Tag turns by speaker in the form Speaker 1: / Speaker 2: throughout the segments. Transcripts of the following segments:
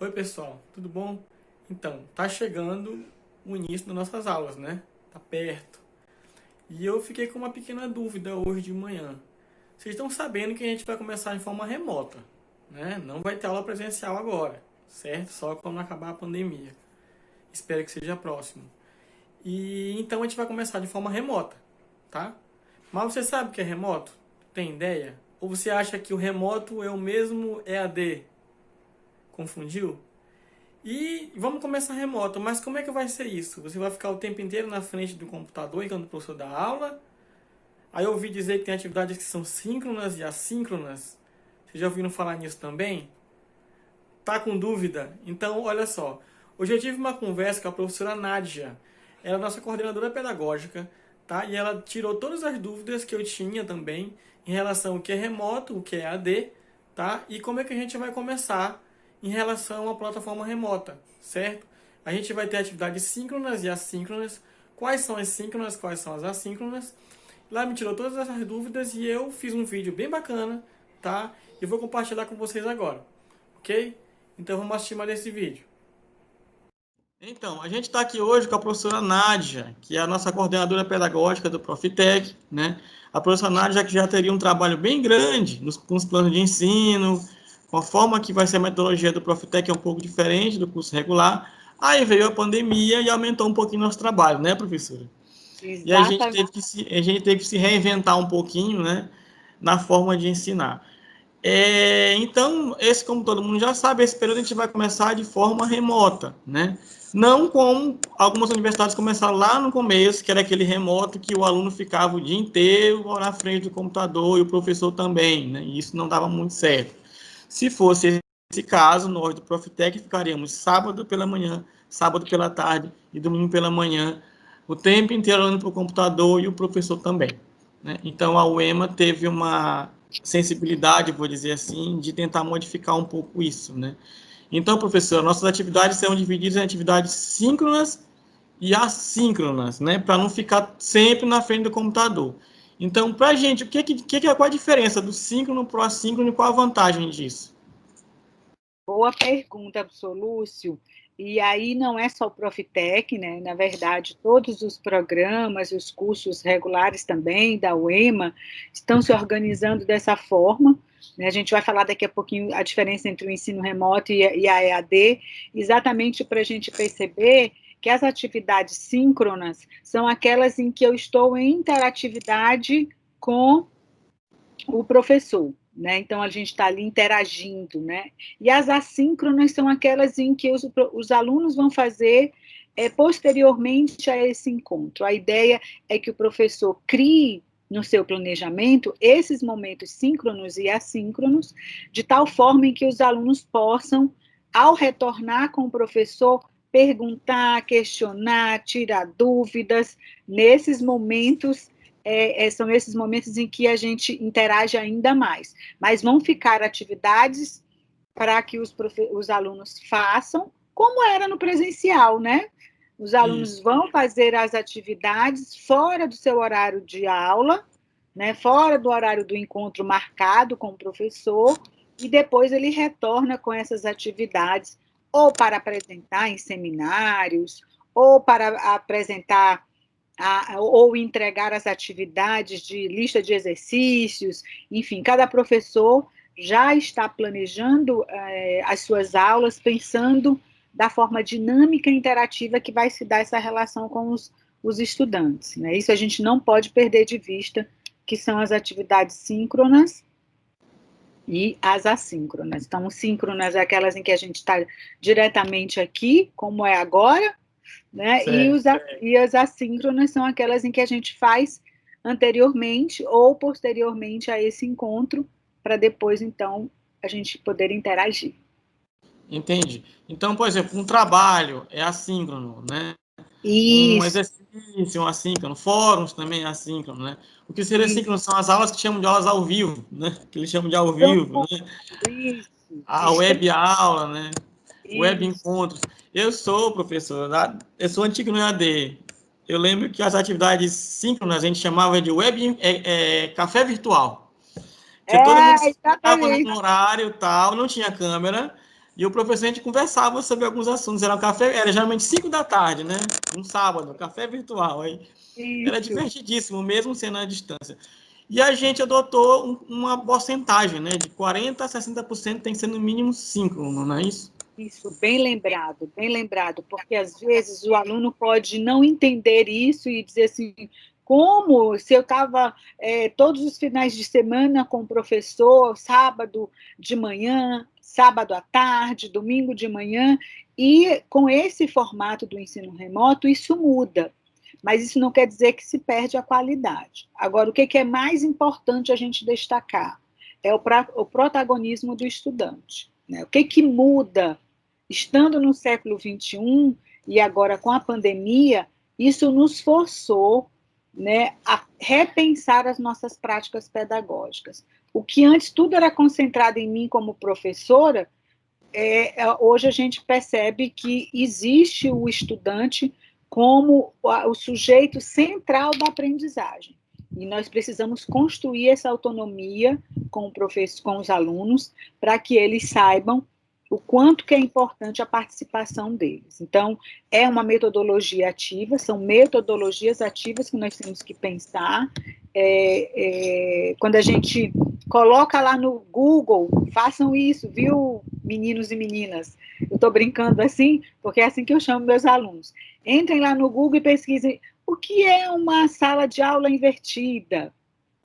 Speaker 1: Oi, pessoal, tudo bom? Então, tá chegando o início das nossas aulas, né? Tá perto. E eu fiquei com uma pequena dúvida hoje de manhã. Vocês estão sabendo que a gente vai começar de forma remota, né? Não vai ter aula presencial agora, certo? Só quando acabar a pandemia. Espero que seja próximo. E então a gente vai começar de forma remota, tá? Mas você sabe o que é remoto? Tem ideia? Ou você acha que o remoto é o mesmo EAD? Confundiu? E vamos começar remoto, mas como é que vai ser isso? Você vai ficar o tempo inteiro na frente do computador enquanto o professor dá aula? Aí eu ouvi dizer que tem atividades que são síncronas e assíncronas. Vocês já ouviram falar nisso também? Tá com dúvida? Então, olha só. Hoje eu tive uma conversa com a professora Nádia. Ela é nossa coordenadora pedagógica, tá? E ela tirou todas as dúvidas que eu tinha também em relação ao que é remoto, o que é AD, tá? E como é que a gente vai começar em relação à plataforma remota, certo? A gente vai ter atividades síncronas e assíncronas. Quais são as síncronas, quais são as assíncronas? Lá me tirou todas essas dúvidas e eu fiz um vídeo bem bacana, tá? E vou compartilhar com vocês agora, ok? Então vamos assistir mais esse vídeo. Então, a gente está aqui hoje com a professora Nádia, que é a nossa coordenadora pedagógica do Profitec, né? A professora Nádia que já teria um trabalho bem grande com os planos de ensino, com a forma que vai ser a metodologia do Profitec é um pouco diferente do curso regular. Aí veio a pandemia e aumentou um pouquinho nosso trabalho, né, professora? E
Speaker 2: Exatamente.
Speaker 1: a gente teve que se reinventar um pouquinho, né, na forma de ensinar. Então, esse, como todo mundo já sabe, esse período a gente vai começar de forma remota, né? Não como algumas universidades começaram lá no começo, que era aquele remoto que o aluno ficava o dia inteiro na frente do computador e o professor também, né? E isso não dava muito certo. Se fosse esse caso, nós do Profitec ficaríamos sábado pela manhã, sábado pela tarde e domingo pela manhã, o tempo inteiro olhando para o computador e o professor também, né? Então, a UEMA teve uma sensibilidade, vou dizer assim, de tentar modificar um pouco isso, né? Então, professor, nossas atividades serão divididas em atividades síncronas e assíncronas, né? Para não ficar sempre na frente do computador. Então, para a gente, qual a diferença do síncrono para o assíncrono e qual a vantagem disso?
Speaker 2: Boa pergunta, professor Lúcio. E aí não é só o Profitec, né? Na verdade, todos os programas e os cursos regulares também da UEMA estão se organizando dessa forma, né? A gente vai falar daqui a pouquinho a diferença entre o ensino remoto e a EAD, exatamente para a gente perceber que as atividades síncronas são aquelas em que eu estou em interatividade com o professor, né? Então a gente está ali interagindo, né? E as assíncronas são aquelas em que os alunos vão fazer posteriormente a esse encontro. A ideia é que o professor crie no seu planejamento esses momentos síncronos e assíncronos, de tal forma em que os alunos possam, ao retornar com o professor, perguntar, questionar, tirar dúvidas nesses momentos são esses momentos em que a gente interage ainda mais. Mas vão ficar atividades para que os alunos façam, como era no presencial, né? Os alunos
Speaker 1: Isso.
Speaker 2: vão fazer as atividades fora do seu horário de aula, né? Fora do horário do encontro marcado com o professor, e depois ele retorna com essas atividades, ou para apresentar em seminários, ou para apresentar ou entregar as atividades de lista de exercícios, enfim, cada professor já está planejando as suas aulas, pensando da forma dinâmica e interativa que vai se dar essa relação com os estudantes. Né? Isso a gente não pode perder de vista, que são as atividades síncronas e as assíncronas. Então, síncronas é aquelas em que a gente está diretamente aqui, como é agora, né?
Speaker 1: Certo.
Speaker 2: E as assíncronas são aquelas em que a gente faz anteriormente ou posteriormente a esse encontro, para depois, então, a gente poder interagir.
Speaker 1: Entendi. Então, por exemplo, um trabalho é assíncrono, né? Um
Speaker 2: Isso,
Speaker 1: exercício, um assíncrono, fóruns também é assíncrono, né? O que seria
Speaker 2: isso,
Speaker 1: assíncrono são as aulas que chamam de aulas ao vivo, né? Que eles chamam de ao vivo, né?
Speaker 2: isso,
Speaker 1: A
Speaker 2: isso,
Speaker 1: web aula, né? Web
Speaker 2: isso.
Speaker 1: encontros. Eu sou professor, eu sou antigo no EAD. Eu lembro que as atividades síncronas a gente chamava de café virtual, que todo mundo
Speaker 2: É,
Speaker 1: estava
Speaker 2: exatamente.
Speaker 1: no horário tal, não tinha câmera, E o professor, a gente conversava sobre alguns assuntos. Era um café, era geralmente 5 da tarde, né? Um sábado, café virtual. Aí era
Speaker 2: Isso,
Speaker 1: divertidíssimo, mesmo sendo à distância. E a gente adotou uma porcentagem, né? De 40% a 60% tem que ser no mínimo 5, não é isso?
Speaker 2: isso, bem lembrado, porque às vezes o aluno pode não entender isso e dizer assim, como se eu estava todos os finais de semana com o professor, sábado de manhã, sábado à tarde, domingo de manhã, e com esse formato do ensino remoto, isso muda. Mas isso não quer dizer que se perde a qualidade. Agora, o que é mais importante a gente destacar? É o protagonismo do estudante. Né? O que muda? Estando no século XXI, e agora com a pandemia, isso nos forçou, né, a repensar as nossas práticas pedagógicas. O que antes tudo era concentrado em mim como professora, hoje a gente percebe que existe o estudante como o sujeito central da aprendizagem. E nós precisamos construir essa autonomia com, com os alunos para que eles saibam o quanto que é importante a participação deles. Então, é uma metodologia ativa, são metodologias ativas que nós temos que pensar. Quando a gente coloca lá no Google, façam isso, viu, meninos e meninas? Eu estou brincando assim, porque é assim que eu chamo meus alunos. Entrem lá no Google e pesquisem o que é uma sala de aula invertida,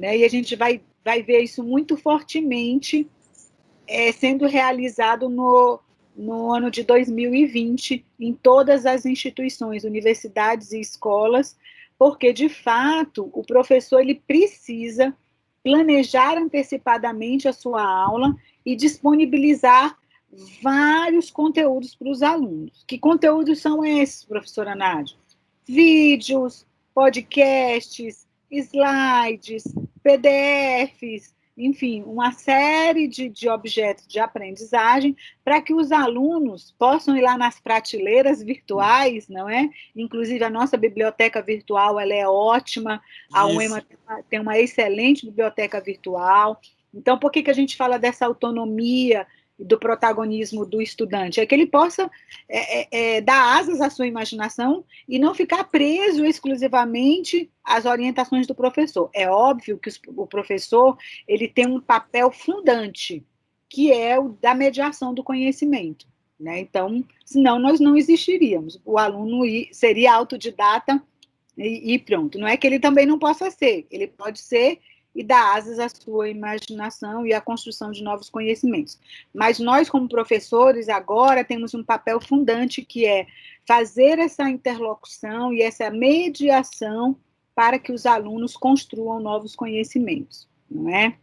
Speaker 2: né? E a gente vai ver isso muito fortemente sendo realizado no ano de 2020 em todas as instituições, universidades e escolas, porque, de fato, o professor ele precisa planejar antecipadamente a sua aula e disponibilizar vários conteúdos para os alunos. Que conteúdos são esses, professora Nádia? Vídeos, podcasts, slides, PDFs, enfim, uma série de objetos de aprendizagem para que os alunos possam ir lá nas prateleiras virtuais, não é? Inclusive, a nossa biblioteca virtual ela é ótima, a
Speaker 1: Isso.
Speaker 2: UEMA tem uma excelente biblioteca virtual. Então, por que a gente fala dessa autonomia do protagonismo do estudante? É que ele possa dar asas à sua imaginação e não ficar preso exclusivamente às orientações do professor. É óbvio que o professor ele tem um papel fundante, que é o da mediação do conhecimento. Né? Então, senão nós não existiríamos. O aluno seria autodidata e pronto. Não é que ele também não possa ser, ele pode ser e dar asas à sua imaginação e à construção de novos conhecimentos. Mas nós, como professores, agora temos um papel fundante que é fazer essa interlocução e essa mediação para que os alunos construam novos conhecimentos, não é?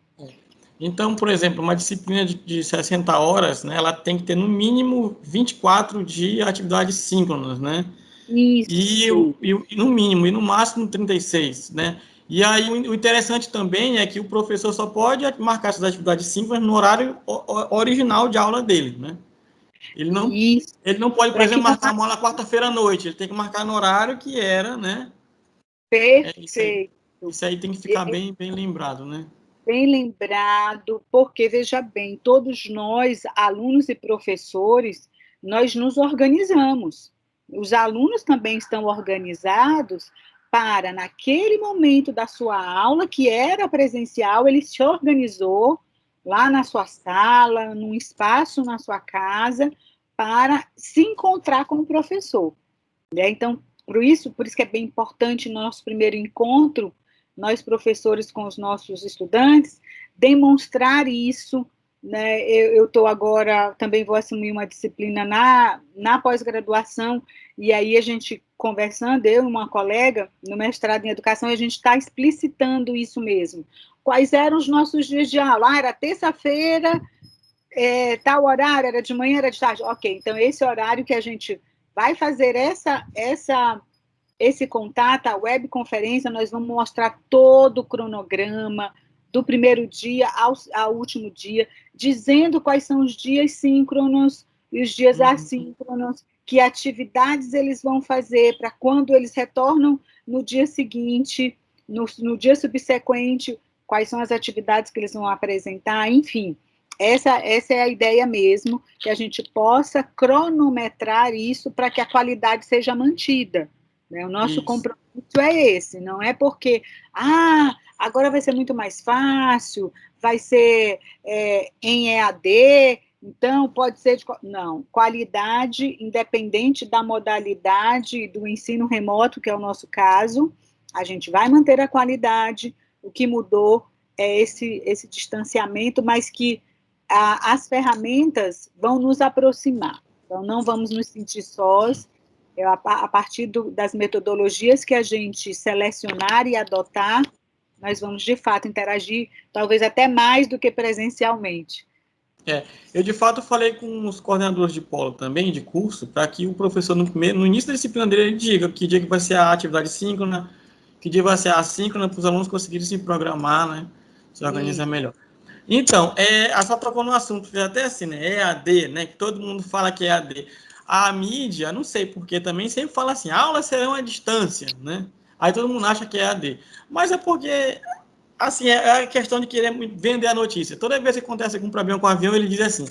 Speaker 1: Então, por exemplo, uma disciplina de 60 horas, né, ela tem que ter no mínimo 24 de atividades síncronas, né?
Speaker 2: Isso.
Speaker 1: E no mínimo, e no máximo 36, né? E aí o interessante também é que o professor só pode marcar essas atividades síncronas no horário original de aula dele, né? Ele não,
Speaker 2: Isso.
Speaker 1: ele não pode, por
Speaker 2: Para que
Speaker 1: exemplo,
Speaker 2: não.
Speaker 1: marcar uma aula quarta-feira à noite, ele tem que marcar no horário que era, né?
Speaker 2: Perfeito.
Speaker 1: Isso aí tem que ficar bem, bem lembrado, né?
Speaker 2: Bem lembrado, porque, veja bem, todos nós, alunos e professores, nós nos organizamos. Os alunos também estão organizados para, naquele momento da sua aula, que era presencial, ele se organizou lá na sua sala, num espaço na sua casa, para se encontrar com o professor. Né? Então, por isso que é bem importante no nosso primeiro encontro, nós professores com os nossos estudantes, demonstrar isso. Né? Eu estou agora, também vou assumir uma disciplina na pós-graduação, e aí a gente conversando, eu e uma colega, no mestrado em educação, a gente está explicitando isso mesmo. Quais eram os nossos dias de aula? Era terça-feira, tal horário, era de manhã, era de tarde. Ok, então esse horário que a gente vai fazer esse contato, a webconferência, nós vamos mostrar todo o cronograma do primeiro dia ao último dia, dizendo quais são os dias síncronos e os dias assíncronos, que atividades eles vão fazer para quando eles retornam no dia seguinte, no dia subsequente, quais são as atividades que eles vão apresentar, enfim. Essa é a ideia mesmo, que a gente possa cronometrar isso para que a qualidade seja mantida. Né? O nosso
Speaker 1: Isso.
Speaker 2: compromisso é esse, não é porque, agora vai ser muito mais fácil, vai ser em EAD, então pode ser de... Não, qualidade, independente da modalidade do ensino remoto, que é o nosso caso, a gente vai manter a qualidade, o que mudou é esse distanciamento, mas que as ferramentas vão nos aproximar. Então, não vamos nos sentir sós, a partir das metodologias que a gente selecionar e adotar, nós vamos, de fato, interagir, talvez até mais do que presencialmente.
Speaker 1: Eu de fato falei com os coordenadores de polo também, de curso, para que o professor, no início da disciplina dele, ele diga que dia que vai ser a atividade síncrona, que dia vai ser a assíncrona, para os alunos conseguirem se programar, né? Se organizar melhor. Então, a só trocou no assunto, até assim, né? EAD, né? Que todo mundo fala que é EAD. A mídia, não sei porque também sempre fala assim, aulas serão à distância, né? Aí todo mundo acha que é EAD. Mas é porque, assim, é a questão de querer vender a notícia. Toda vez que acontece algum problema com o avião, ele diz assim,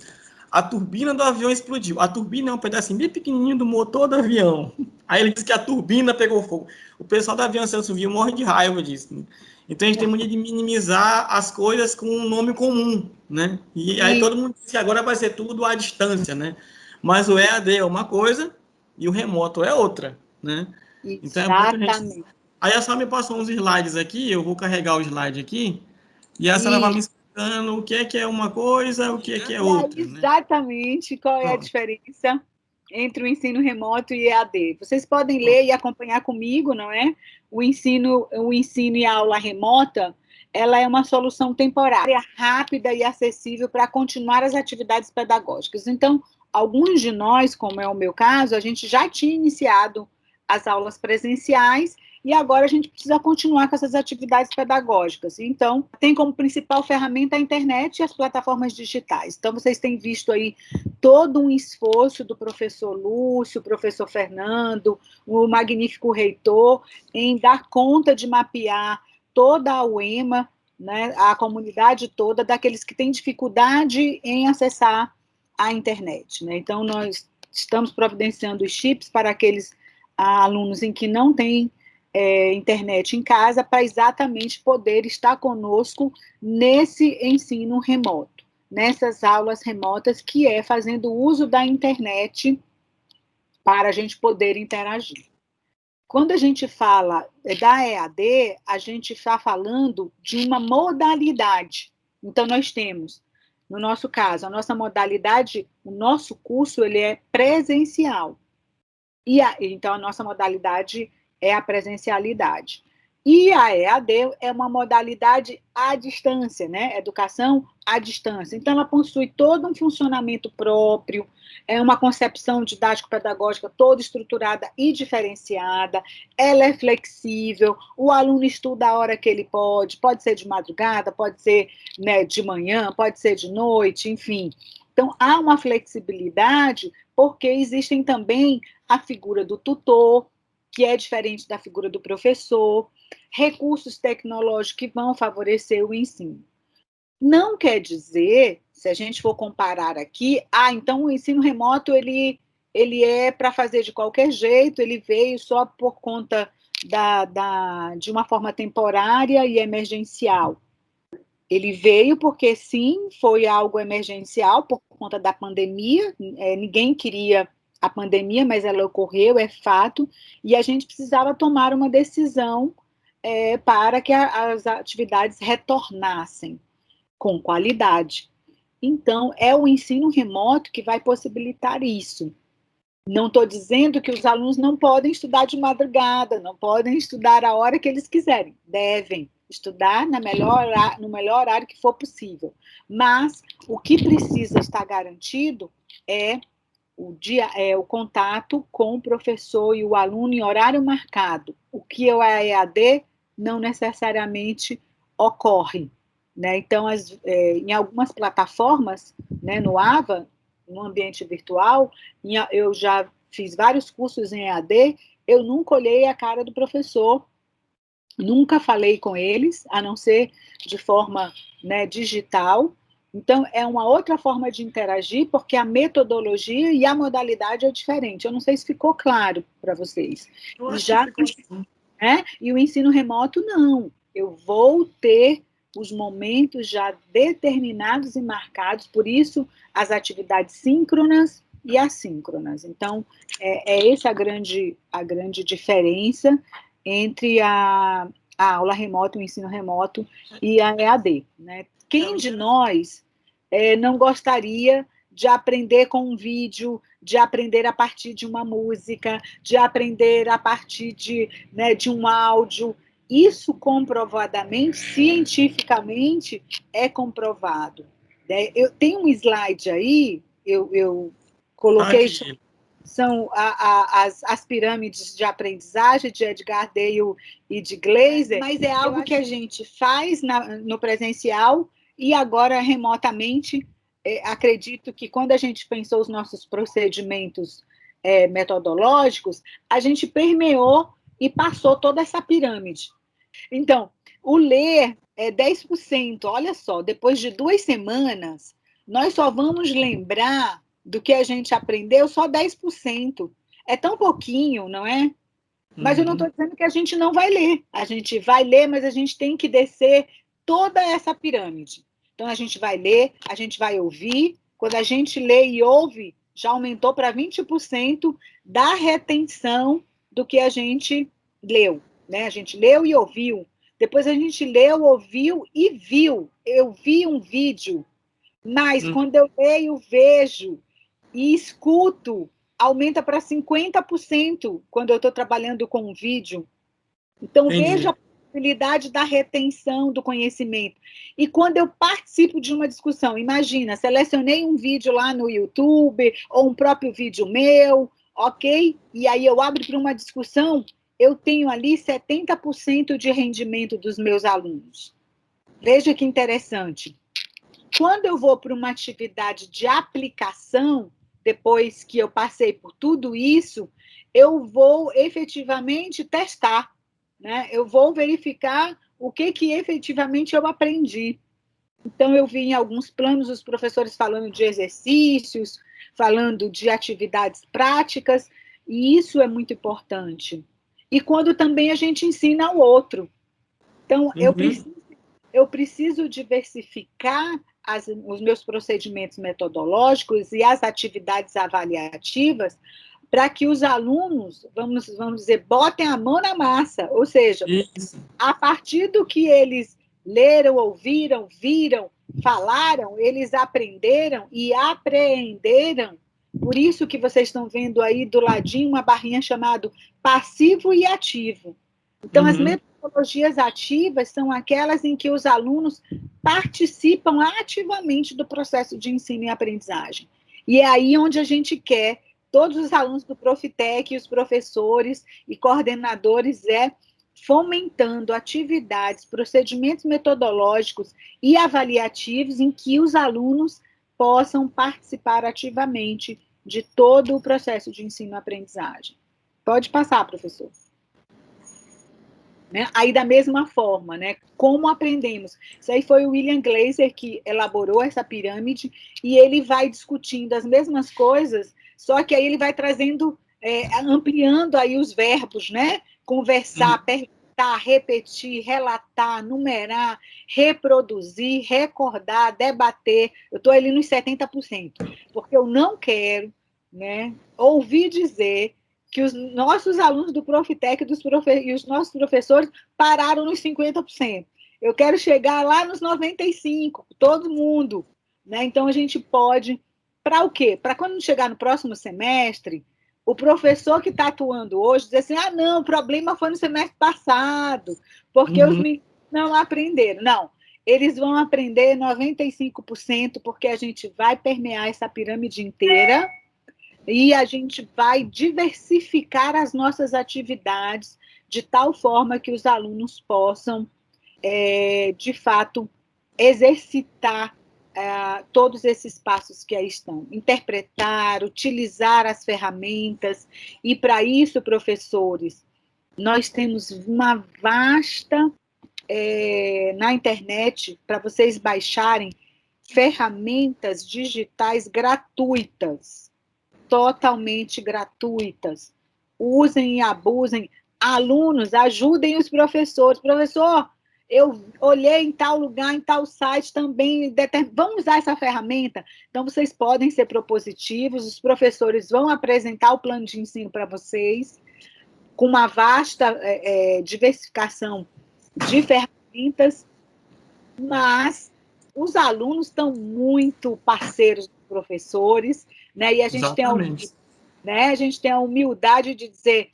Speaker 1: a turbina do avião explodiu. A turbina é um pedacinho bem pequenininho do motor do avião. Aí ele diz que a turbina pegou fogo. O pessoal da aviação civil morre de raiva disso. Né? Então a gente tem mania de minimizar as coisas com um nome comum, né? E aí todo mundo diz que agora vai ser tudo à distância, né? Mas o EAD é uma coisa e o remoto é outra, né? Então é bom que a gente... Aí a senhora me passou uns slides aqui, eu vou carregar o slide aqui, e a senhora vai me explicando o que é uma coisa, o que é outra, né?
Speaker 2: Exatamente qual é a diferença entre o ensino remoto e EAD. Vocês podem ler e acompanhar comigo, não é? O ensino e a aula remota, ela é uma solução temporária, rápida e acessível para continuar as atividades pedagógicas. Então, alguns de nós, como é o meu caso, a gente já tinha iniciado as aulas presenciais e agora a gente precisa continuar com essas atividades pedagógicas. Então, tem como principal ferramenta a internet e as plataformas digitais. Então, vocês têm visto aí todo um esforço do professor Lúcio, professor Fernando, o magnífico reitor, em dar conta de mapear toda a UEMA, né, a comunidade toda, daqueles que têm dificuldade em acessar a internet. Né? Então, nós estamos providenciando os chips para aqueles alunos em que não têm internet em casa, para exatamente poder estar conosco nesse ensino remoto, nessas aulas remotas, que é fazendo uso da internet para a gente poder interagir. Quando a gente fala da EAD, a gente está falando de uma modalidade. Então, nós temos, no nosso caso, a nossa modalidade, o nosso curso, ele é presencial. Então, a nossa modalidade é a presencialidade. E a EAD é uma modalidade à distância, né? Educação à distância. Então, ela possui todo um funcionamento próprio, é uma concepção didático-pedagógica toda estruturada e diferenciada, ela é flexível, o aluno estuda a hora que ele pode ser de madrugada, pode ser, né, de manhã, pode ser de noite, enfim. Então, há uma flexibilidade, porque existem também a figura do tutor, que é diferente da figura do professor, recursos tecnológicos que vão favorecer o ensino. Não quer dizer, se a gente for comparar aqui, então o ensino remoto ele é para fazer de qualquer jeito, ele veio só por conta de uma forma temporária e emergencial. Ele veio porque, sim, foi algo emergencial por conta da pandemia, ninguém queria a pandemia, mas ela ocorreu, é fato, e a gente precisava tomar uma decisão para que as atividades retornassem com qualidade. Então, é o ensino remoto que vai possibilitar isso. Não estou dizendo que os alunos não podem estudar de madrugada, não podem estudar a hora que eles quiserem. Devem estudar no melhor horário que for possível. Mas o que precisa estar garantido é o contato com o professor e o aluno em horário marcado. O que é a EAD não necessariamente ocorre. Né? Então, em algumas plataformas, né, no AVA, no ambiente virtual, eu já fiz vários cursos em EAD, eu nunca olhei a cara do professor, nunca falei com eles, a não ser de forma, né, digital, Então, é uma outra forma de interagir, porque a metodologia e a modalidade é diferente. Eu não sei se ficou claro para vocês.
Speaker 1: Eu
Speaker 2: E
Speaker 1: acho que
Speaker 2: já,
Speaker 1: ficou assim.
Speaker 2: né? E o ensino remoto, não. Eu vou ter os momentos já determinados e marcados, por isso as atividades síncronas e assíncronas. Então, essa a grande diferença entre a aula remota, o ensino remoto e a EAD. Né? Quem de nós não gostaria de aprender com um vídeo, de aprender a partir de uma música, de aprender a partir de um áudio? Isso comprovadamente, cientificamente, é comprovado. Né? Eu tenho um slide aí, eu
Speaker 1: Ah,
Speaker 2: coloquei,
Speaker 1: que
Speaker 2: são as pirâmides de aprendizagem de Edgar Dale e de Glaser, mas é algo que a gente faz no presencial e agora remotamente. Acredito que quando a gente pensou os nossos procedimentos metodológicos, a gente permeou e passou toda essa pirâmide. Então, o ler é 10%. Olha só, depois de 2 semanas, nós só vamos lembrar do que a gente aprendeu só 10%. É tão pouquinho, não é? Mas eu não estou dizendo que a gente não vai ler. A gente vai ler, mas a gente tem que descer toda essa pirâmide. Então, a gente vai ler, a gente vai ouvir. Quando a gente lê e ouve, já aumentou para 20% da retenção do que a gente leu. Né? A gente leu e ouviu. Depois a gente leu, ouviu e viu. Eu vi um vídeo, mas quando eu leio, vejo e escuto, aumenta para 50% quando eu estou trabalhando com um vídeo. Então, veja
Speaker 1: entendi.
Speaker 2: a possibilidade da retenção do conhecimento. E quando eu participo de uma discussão, imagina, selecionei um vídeo lá no YouTube, ou um próprio vídeo meu, ok? E aí eu abro para uma discussão, eu tenho ali 70% de rendimento dos meus alunos. Veja que interessante. Quando eu vou para uma atividade de aplicação, depois que eu passei por tudo isso, eu vou efetivamente testar, né? Eu vou verificar o que efetivamente eu aprendi. Então, eu vi em alguns planos os professores falando de exercícios, falando de atividades práticas, e isso é muito importante. E quando também a gente ensina ao outro. Então, eu preciso diversificar os meus procedimentos metodológicos e as atividades avaliativas para que os alunos, vamos dizer, botem a mão na massa, ou seja,
Speaker 1: Isso.
Speaker 2: a partir do que eles leram, ouviram, viram, falaram, eles aprenderam e apreenderam. Por isso que vocês estão vendo aí do ladinho uma barrinha chamada passivo e ativo. Então, as metodologias ativas são aquelas em que os alunos participam ativamente do processo de ensino e aprendizagem. E é aí onde a gente quer, todos os alunos do Profitec, os professores e coordenadores, fomentando atividades, procedimentos metodológicos e avaliativos em que os alunos possam participar ativamente de todo o processo de ensino e aprendizagem. Pode passar, professor. Né? Aí, da mesma forma, né? Como aprendemos? Isso aí foi o William Glaser que elaborou essa pirâmide e ele vai discutindo as mesmas coisas, só que aí ele vai trazendo, ampliando aí os verbos, né? Conversar, perguntar, repetir, relatar, numerar, reproduzir, recordar, debater. Eu estou ali nos 70%, porque eu não quero, né, ouvir dizer que os nossos alunos do Profitec e os nossos professores pararam nos 50%. Eu quero chegar lá nos 95%, todo mundo. Né? Então, a gente pode... Para o quê? Para quando chegar no próximo semestre, o professor que está atuando hoje dizer assim, não, o problema foi no semestre passado, porque os meninos não aprenderam. Não, eles vão aprender 95%, porque a gente vai permear essa pirâmide inteira e a gente vai diversificar as nossas atividades de tal forma que os alunos possam, de fato, exercitar todos esses passos que aí estão. Interpretar, utilizar as ferramentas. E, para isso, professores, nós temos uma vasta, na internet, para vocês baixarem, ferramentas digitais gratuitas, totalmente gratuitas. Usem e abusem. Alunos, ajudem os professores. Professor, eu olhei em tal lugar, em tal site também, vamos usar essa ferramenta? Então, vocês podem ser propositivos, os professores vão apresentar o plano de ensino para vocês, com uma vasta diversificação de ferramentas, mas os alunos estão muito parceiros dos professores, né? E a gente
Speaker 1: Exatamente.
Speaker 2: a gente tem a humildade de dizer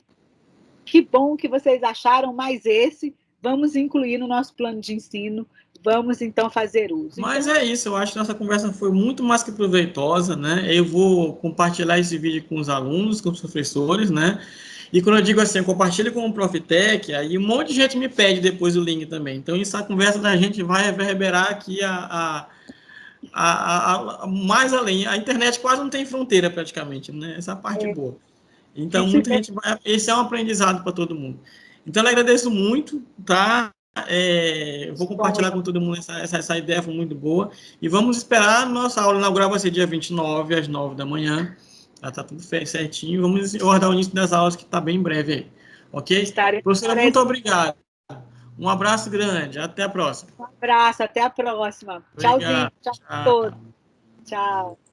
Speaker 2: que bom que vocês acharam mais esse, vamos incluir no nosso plano de ensino, vamos então fazer uso.
Speaker 1: Mas
Speaker 2: Então,
Speaker 1: é isso, eu acho que nossa conversa foi muito mais que proveitosa, né? Eu vou compartilhar esse vídeo com os alunos, com os professores, né? E quando eu digo assim, eu compartilho com o Profitec, aí um monte de gente me pede depois o link também. Então, essa conversa da gente vai reverberar aqui mais além. A internet quase não tem fronteira praticamente, né? Essa é a parte boa. Então,
Speaker 2: isso
Speaker 1: muita gente vai. Esse é um aprendizado para todo mundo. Então, eu agradeço muito, tá? Eu vou compartilhar com todo mundo essa ideia, foi muito boa. E vamos esperar. Nossa aula inaugural vai ser dia 29, às 9 da manhã. Já está tudo certinho. Vamos aguardar o início das aulas, que está bem em breve aí. Ok? Professora, muito obrigado. Um abraço grande. Até a próxima.
Speaker 2: Um abraço, até a próxima. Tchauzinho.
Speaker 1: Obrigado.
Speaker 2: Tchau a todos.
Speaker 1: Tchau.
Speaker 2: Tchau.